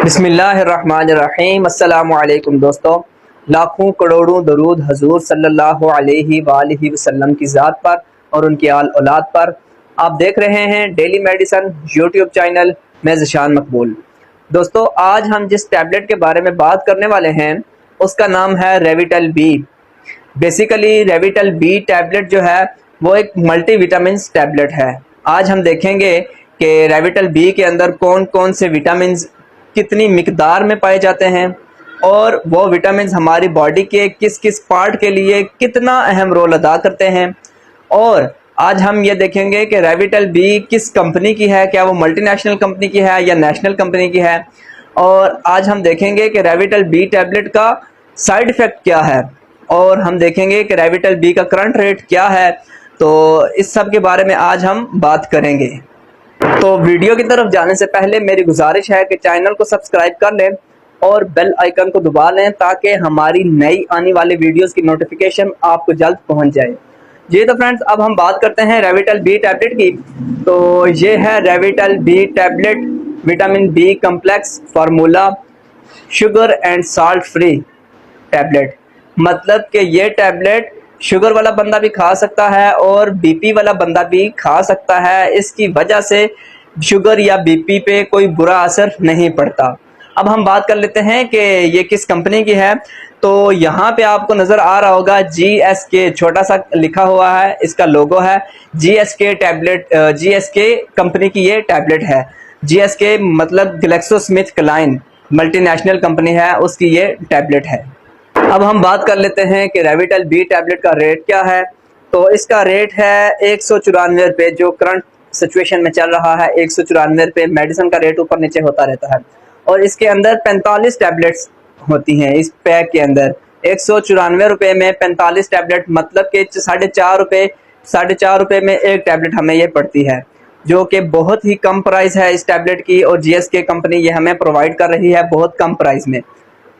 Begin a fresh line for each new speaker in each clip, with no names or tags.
बिस्मिल्लाहिर्रहमानिर्रहीम। अस्सलामुअलैकुम दोस्तों, लाखों करोड़ों दरूद हजूर सल्लल्लाहु अलैहि वसल्लम की ज़ात पर और उनकी आल औलाद पर। आप देख रहे हैं डेली मेडिसन यूट्यूब चैनल में ज़िशान मकबूल। दोस्तों, आज हम जिस टैबलेट के बारे में बात करने वाले हैं उसका नाम है Revital B. Basically रेविटल B tablet जो है वो एक मल्टी विटामिन टैबलेट है। आज हम देखेंगे कि रेविटल बी के अंदर कौन कौन से विटामिन कितनी मिकदार में पाए जाते हैं और वो विटामिन हमारी बॉडी के किस किस पार्ट के लिए कितना अहम रोल अदा करते हैं। और आज हम ये देखेंगे कि रेविटल बी किस कंपनी की है, क्या वो मल्टीनेशनल कंपनी की है या नेशनल कंपनी की है। और आज हम देखेंगे कि रेविटल बी टैबलेट का साइड इफ़ेक्ट क्या है और हम देखेंगे कि रेविटल बी का करंट रेट क्या है। तो इस सब के बारे में आज हम बात करेंगे। तो वीडियो की तरफ जाने से पहले मेरी गुजारिश है कि चैनल को सब्सक्राइब कर लें और बेल आइकन को दबा लें ताकि हमारी नई आने वाली वीडियोस की नोटिफिकेशन आपको जल्द पहुंच जाए। जी तो फ्रेंड्स, अब हम बात करते हैं रेविटल बी टैबलेट की। तो ये है Revital B tablet, vitamin B complex formula, sugar and salt free tablet. मतलब कि ये टैबलेट शुगर वाला बंदा भी खा सकता है और बीपी वाला बंदा भी खा सकता है। इसकी वजह से शुगर या बीपी पे कोई बुरा असर नहीं पड़ता। अब हम बात कर लेते हैं कि ये किस कंपनी की है। तो यहाँ पे आपको नज़र आ रहा होगा GSK छोटा सा लिखा हुआ है, इसका लोगो है। GSK टैबलेट, GSK कंपनी की ये टैबलेट है। GSK मतलब ग्लैक्सोस्मिथक्लाइन मल्टीनेशनल कंपनी है, उसकी ये टैबलेट है। अब हम बात कर लेते हैं कि रेविटल बी टैबलेट का रेट क्या है। तो इसका रेट है 194 रुपये, जो करंट सिचुएशन में चल रहा है 194 रुपये। मेडिसिन का रेट ऊपर नीचे होता रहता है और इसके अंदर 45 टैबलेट्स होती हैं। इस पैक के अंदर 194 रुपये में 45 टैबलेट, मतलब कि 4.5 रुपये में एक टैबलेट हमें ये पड़ती है, जो कि बहुत ही कम प्राइस है इस टैबलेट की। और GSK कंपनी ये हमें प्रोवाइड कर रही है बहुत कम प्राइस में,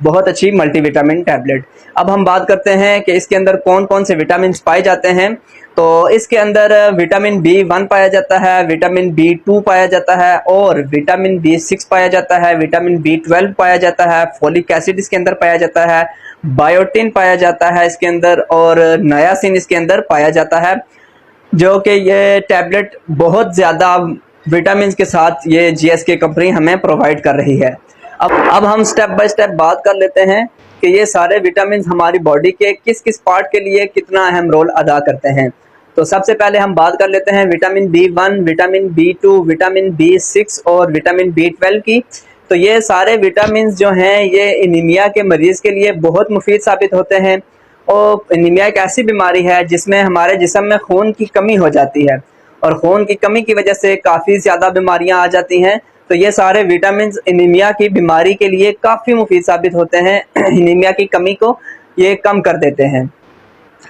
बहुत अच्छी मल्टीविटामिन टैबलेट। अब हम बात करते हैं कि इसके अंदर कौन कौन से विटामिन पाए जाते हैं। तो इसके अंदर विटामिन B1 पाया जाता है, विटामिन B2 पाया जाता है और विटामिन B6 पाया जाता है, विटामिन B12 पाया जाता है, फोलिक एसिड इसके अंदर पाया जाता है, बायोटिन पाया जाता है इसके अंदर और नायासिन इसके अंदर पाया जाता है। जो कि ये टैबलेट बहुत ज़्यादा विटामिन के साथ ये GSK कंपनी हमें प्रोवाइड कर रही है। अब हम स्टेप बाय स्टेप बात कर लेते हैं कि ये सारे विटामिन हमारी बॉडी के किस किस पार्ट के लिए कितना अहम रोल अदा करते हैं। तो सबसे पहले हम बात कर लेते हैं vitamin B1, vitamin B2, vitamin B6 और विटामिन B12 की। तो ये सारे विटामिन जो हैं ये एनीमिया के मरीज़ के लिए बहुत मुफीद साबित होते हैं। और एनीमिया एक ऐसी बीमारी है जिसमें हमारे जिस्म में खून की कमी हो जाती है और खून की कमी की वजह से काफ़ी ज़्यादा बीमारियां आ जाती हैं। तो ये सारे विटामिन एनीमिया की बीमारी के लिए काफ़ी मुफीद साबित होते हैं। एनीमिया की कमी को ये कम कर देते हैं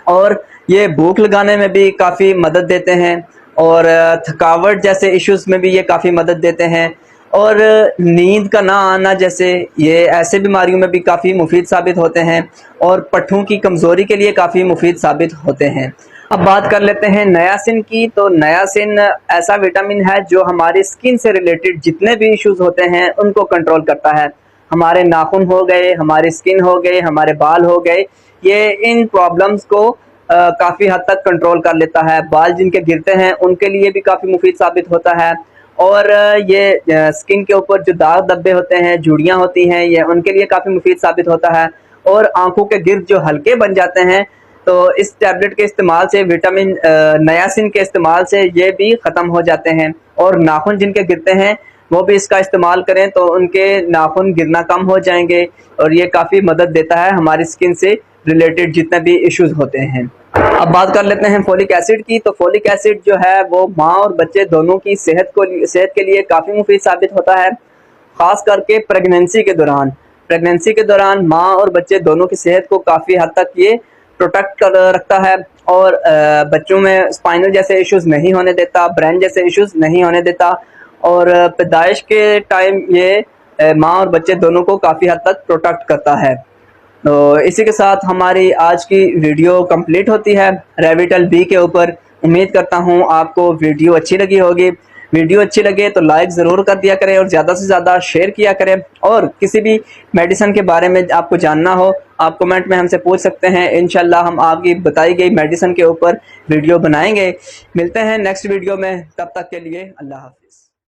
और ये भूख लगाने में भी काफ़ी मदद देते हैं और थकावट जैसे इश्यूज़ में भी ये काफ़ी मदद देते हैं और नींद का ना आना जैसे ये ऐसे बीमारियों में भी काफ़ी मुफीद साबित होते हैं और पट्ठों की कमज़ोरी के लिए काफ़ी मुफीद साबित होते हैं। अब बात कर लेते हैं नायासिन की। तो नायासिन ऐसा विटामिन है जो हमारी स्किन से रिलेटेड जितने भी इश्यूज होते हैं उनको कंट्रोल करता है। हमारे नाखून हो गए, हमारी स्किन हो गए, हमारे बाल हो गए, ये इन प्रॉब्लम्स को काफ़ी हद तक कंट्रोल कर लेता है। बाल जिनके गिरते हैं उनके लिए भी काफ़ी मुफीद साबित होता है और ये स्किन के ऊपर जो दाग धब्बे होते हैं, झुर्रियाँ होती हैं, ये उनके लिए काफ़ी मुफीद साबित होता है। और आंखों के गिर्द जो हल्के बन जाते हैं, तो इस टैबलेट के इस्तेमाल से, विटामिन नायासिन के इस्तेमाल से ये भी ख़त्म हो जाते हैं। और नाखून जिनके गिरते हैं वो भी इसका इस्तेमाल करें तो उनके नाखून गिरना कम हो जाएंगे और ये काफ़ी मदद देता है हमारी स्किन से रिलेटेड जितने भी इश्यूज होते हैं। अब बात कर लेते हैं फोलिक एसिड की। तो फोलिक एसिड जो है वो माँ और बच्चे दोनों की सेहत के लिए काफ़ी मुफीद साबित होता है, ख़ास करके प्रेगनेंसी के दौरान माँ और बच्चे दोनों की सेहत को काफ़ी हद तक ये प्रोटेक्ट कर रखता है और बच्चों में स्पाइनल जैसे इश्यूज नहीं होने देता, ब्रेन जैसे इश्यूज नहीं होने देता और पैदाइश के टाइम ये माँ और बच्चे दोनों को काफ़ी हद तक प्रोटेक्ट करता है। तो इसी के साथ हमारी आज की वीडियो कंप्लीट होती है रेविटल बी के ऊपर। उम्मीद करता हूँ आपको वीडियो अच्छी लगी होगी। वीडियो अच्छी लगे तो लाइक ज़रूर कर दिया करें और ज़्यादा से ज़्यादा शेयर किया करें। और किसी भी मेडिसिन के बारे में आपको जानना हो आप कमेंट में हमसे पूछ सकते हैं। इंशाल्लाह हम आपकी बताई गई मेडिसिन के ऊपर वीडियो बनाएंगे। मिलते हैं नेक्स्ट वीडियो में, तब तक के लिए अल्लाह हाफिज़।